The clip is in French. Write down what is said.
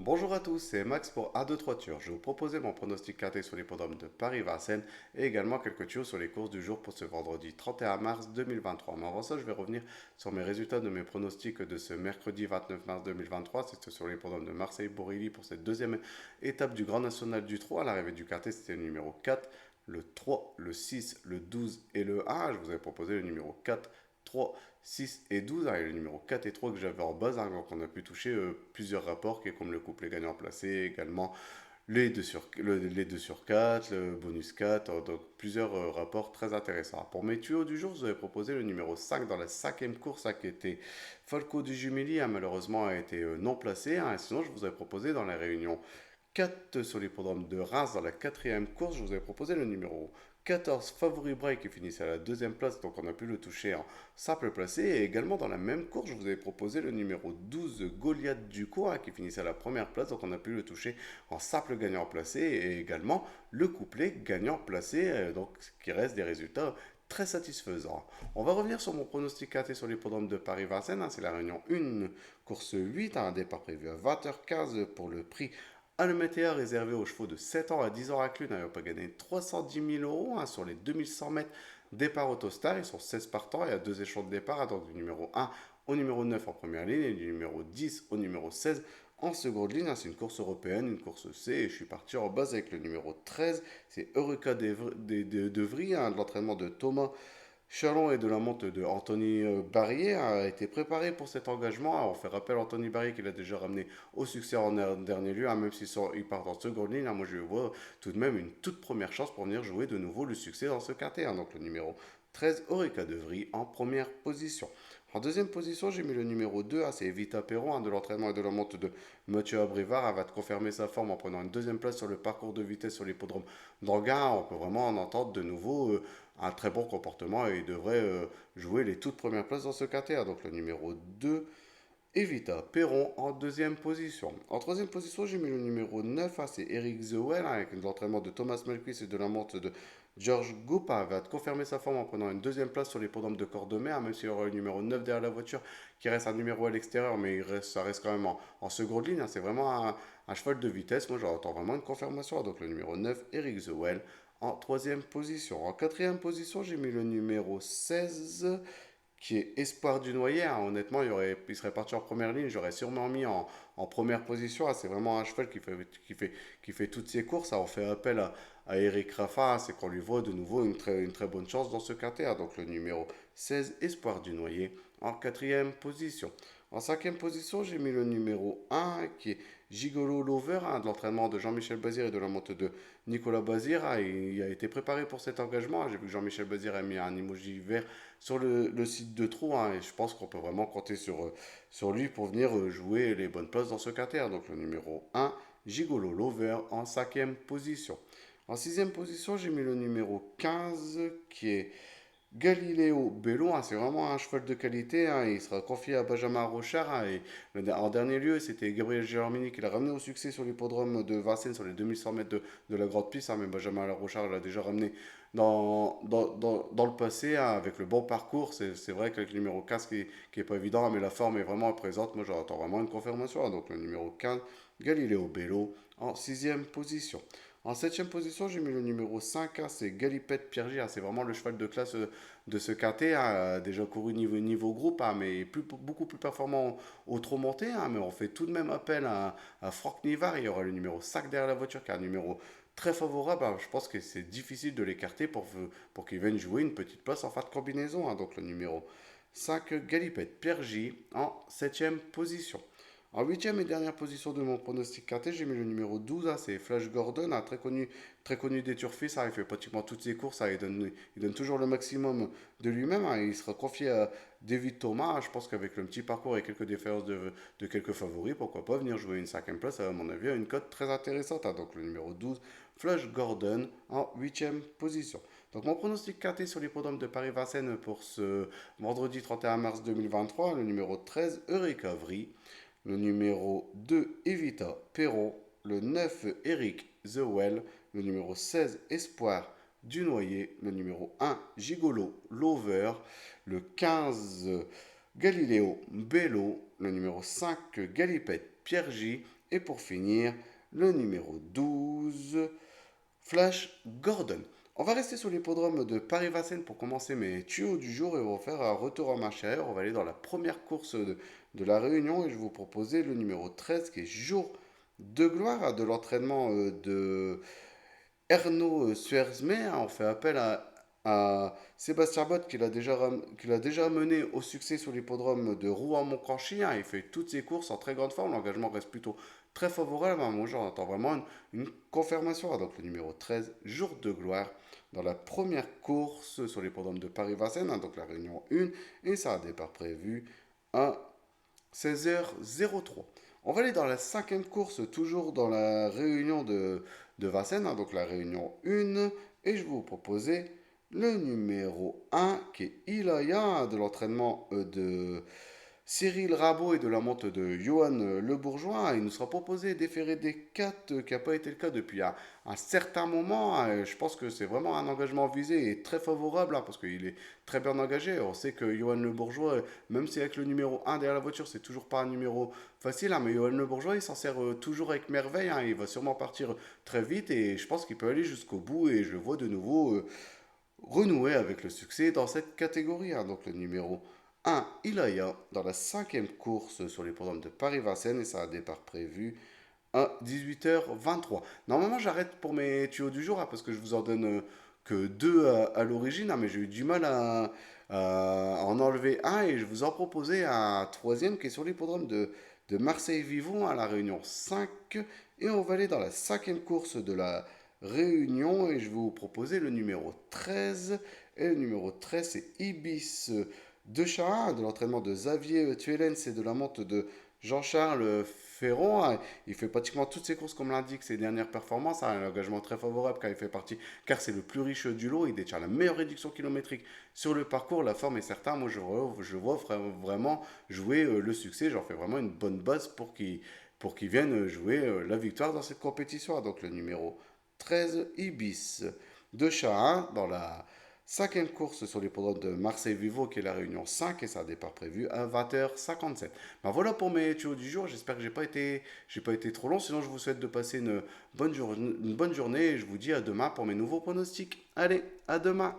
Bonjour à tous, c'est Max pour A2-3 Tours. Je vais vous proposer mon pronostic quarté sur l'hippodrome de Paris-Vincennes et également quelques tuyaux sur les courses du jour pour ce vendredi 31 mars 2023. Mais avant ça, je vais revenir sur mes résultats de mes pronostics de ce mercredi 29 mars 2023. C'était sur l'hippodrome de Marseille-Borilly pour cette deuxième étape du Grand National du Trot. À l'arrivée du quarté, c'était le numéro 4, le 3, le 6, le 12 et le 1. Je vous avais proposé le numéro 4, 3, 6 et 12, et le numéro 4 et 3 que j'avais en base, donc on a pu toucher plusieurs rapports, qui est comme le couplet gagnant placé, également les 2 sur 4, le bonus 4, donc plusieurs rapports très intéressants. Pour mes tuyaux du jour, je vous avais proposé le numéro 5 dans la cinquième course, qui était Falco du Jumili, malheureusement a été non placé, et sinon je vous avais proposé dans la réunion 4 sur l'hippodrome de Reims dans la quatrième course. Je vous avais proposé le numéro 14 Favori Break qui finissait à la deuxième place, donc on a pu le toucher en simple placé. Et également dans la même course, je vous avais proposé le numéro 12 Goliath Ducos qui finissait à la première place, donc on a pu le toucher en simple gagnant placé. Et également le couplet gagnant placé, donc qui reste des résultats très satisfaisants. On va revenir sur mon pronostic KT sur l'hippodrome de Paris-Vincennes. C'est la réunion 1, course 8, un départ prévu à 20h15 pour le prix Almetea réservé aux chevaux de 7 ans à 10 ans inclus n'avait pas gagné 310 000 euros sur les 2100 mètres départ Autostar. Ils sont 16 partants et à deux échelons de départ, donc du numéro 1 au numéro 9 en première ligne et du numéro 10 au numéro 16 en seconde ligne. C'est une course européenne, une course C, et je suis parti en base avec le numéro 13. C'est Eureka de Vry, de l'entraînement de Thomas Chalon et de la monte de Anthony Barrier a été préparé pour cet engagement. On fait rappel à Anthony Barrier qu'il a déjà ramené au succès en dernier lieu, même s'il part en seconde ligne. Moi, je vois tout de même une toute première chance pour venir jouer de nouveau le succès dans ce quartier. Donc le numéro 13, Orica de Vry, en première position. En deuxième position, j'ai mis le numéro 2, c'est Evita Perron, de l'entraînement et de la monte de Mathieu Abrivard. Elle va confirmer sa forme en prenant une deuxième place sur le parcours de vitesse sur l'hippodrome d'Anguin. On peut vraiment en entendre de nouveau un très bon comportement et il devrait jouer les toutes premières places dans ce KTA. Donc le numéro 2, Evita Perron en deuxième position. En troisième position, j'ai mis le numéro 9, c'est Eric Zewell, avec l'entraînement de Thomas Melquist et de la monte de George Goupa. Va confirmer sa forme en prenant une deuxième place sur les podiums de Cordemais, même s'il y aura le numéro 9 derrière la voiture, qui reste un numéro à l'extérieur, mais ça reste quand même en seconde ligne. C'est vraiment un cheval de vitesse. Moi, j'attends vraiment une confirmation. Donc le numéro 9, Eric Zewell, en troisième position. En quatrième position, j'ai mis le numéro 16, qui est Espoir du Noyer. Honnêtement, il serait parti en première ligne. J'aurais sûrement mis en première position. C'est vraiment un cheval qui fait toutes ses courses. On fait appel à Eric Rafa. C'est qu'on lui voit de nouveau une très bonne chance dans ce quartier. Donc le numéro 16, Espoir du Noyer, en quatrième position. En cinquième position, j'ai mis le numéro 1, qui est Gigolo Lover, de l'entraînement de Jean-Michel Bazir et de la montée de Nicolas Bazir. Il a été préparé pour cet engagement. J'ai vu que Jean-Michel Bazir a mis un emoji vert sur le site de Trou, et je pense qu'on peut vraiment compter sur lui pour venir jouer les bonnes places dans ce quartier. Donc le numéro 1, Gigolo Lover, en cinquième position. En sixième position, j'ai mis le numéro 15, qui est Galileo Bello. C'est vraiment un cheval de qualité. Il sera confié à Benjamin Rochard. Et en dernier lieu, c'était Gabriel Germini qui l'a ramené au succès sur l'hippodrome de Vincennes sur les 2100 mètres de la grande piste. Mais Benjamin Rochard l'a déjà ramené dans le passé, avec le bon parcours. C'est vrai qu'avec le numéro 15 qui est pas évident, mais la forme est vraiment présente. Moi, j'attends vraiment une confirmation. Donc le numéro 15, Galileo Bello, en sixième position. En septième position, j'ai mis le numéro 5, c'est Galipette Piergy. C'est vraiment le cheval de classe de ce quintet. Déjà couru niveau groupe, mais beaucoup plus performant au trot monté. Mais on fait tout de même appel à Franck Nivard. Il y aura le numéro 5 derrière la voiture, qui est un numéro très favorable. Je pense que c'est difficile de l'écarter pour qu'il vienne jouer une petite place en fin de combinaison. Donc le numéro 5, Galipette Piergy, en septième position. En huitième et dernière position de mon pronostic quarté, j'ai mis le numéro 12, c'est Flash Gordon, très connu des turfistes. Il fait pratiquement toutes ses courses. Il donne toujours le maximum de lui-même. Il sera confié à David Thomas. Je pense qu'avec le petit parcours et quelques défaillances de quelques favoris, pourquoi pas venir jouer une cinquième place, à mon avis, à une cote très intéressante. Donc le numéro 12, Flash Gordon, en huitième position. Donc mon pronostic quarté sur l'hippodrome de Paris-Vincennes pour ce vendredi 31 mars 2023, le numéro 13, Eureka Vry, le numéro 2, Evita Perron, le 9, Eric Zewell, le numéro 16, Espoir du Noyer, le numéro 1, Gigolo Lover, le 15, Galileo Bello, le numéro 5, Galipette Piergy Et pour finir, le numéro 12, Flash Gordon. On va rester sur l'hippodrome de Paris-Vincennes pour commencer mes tuyaux du jour et on va faire un retour en marche arrière. On va aller dans la première course de la Réunion et je vais vous proposer le numéro 13 qui est Jour de gloire de l'entraînement de Ernaud Suerzmé. On fait appel à Sébastien Bott qui l'a déjà mené au succès sur l'hippodrome de Rouen-Montcranchy. Il fait toutes ses courses en très grande forme. L'engagement reste plutôt très favorable. Moi, j'en attends vraiment une confirmation. Donc, le numéro 13, Jour de gloire, dans la première course sur l'hippodrome de Paris-Vincennes, donc la réunion 1. Et ça a un départ prévu à 16h03. On va aller dans la cinquième course, toujours dans la réunion de Vincennes, donc la réunion 1. Et je vais vous proposer le numéro 1 qui est Ilaya de l'entraînement de Cyril Rabot et de la monte de Johan Le Bourgeois. Il nous sera proposé d'efférer des 4 qui n'a pas été le cas depuis un certain moment. Je pense que c'est vraiment un engagement visé et très favorable parce qu'il est très bien engagé. On sait que Johan Le Bourgeois, même si avec le numéro 1 derrière la voiture, c'est toujours pas un numéro facile, mais Johan Le Bourgeois, il s'en sert toujours avec merveille. Il va sûrement partir très vite et je pense qu'il peut aller jusqu'au bout et je le vois de nouveau renouer avec le succès dans cette catégorie. Donc le numéro 1, Ilaya, dans la cinquième course sur les programmes de Paris-Vincennes et ça a un départ prévu à 18h23. Normalement, j'arrête pour mes tuyaux du jour parce que je vous en donne que deux à l'origine, mais j'ai eu du mal à en enlever un et je vous en proposais un troisième qui est sur l'hippodrome de Marseille-Vivon à la Réunion 5. Et on va aller dans la cinquième course de la Réunion et je vais vous proposer le numéro 13. Et le numéro 13, c'est Ibis de Charin, de l'entraînement de Xavier Tuelens et de la monte de Jean-Charles Ferron. Il fait pratiquement toutes ses courses comme l'indique ses dernières performances. Un engagement très favorable car il fait partie, car c'est le plus riche du lot. Il détient la meilleure réduction kilométrique sur le parcours. La forme est certaine. Moi, je vois vraiment jouer le succès. J'en fais vraiment une bonne base pour qu'il vienne jouer la victoire dans cette compétition. Donc le numéro 13, Ibis de Charin dans la cinquième course sur l'hippodrome de Marseille-Vivo qui est la réunion 5 et ça a départ prévu à 20h57. Ben voilà pour mes tuyaux du jour. J'espère que j'ai pas été trop long. Sinon, je vous souhaite de passer une bonne journée et je vous dis à demain pour mes nouveaux pronostics. Allez, à demain!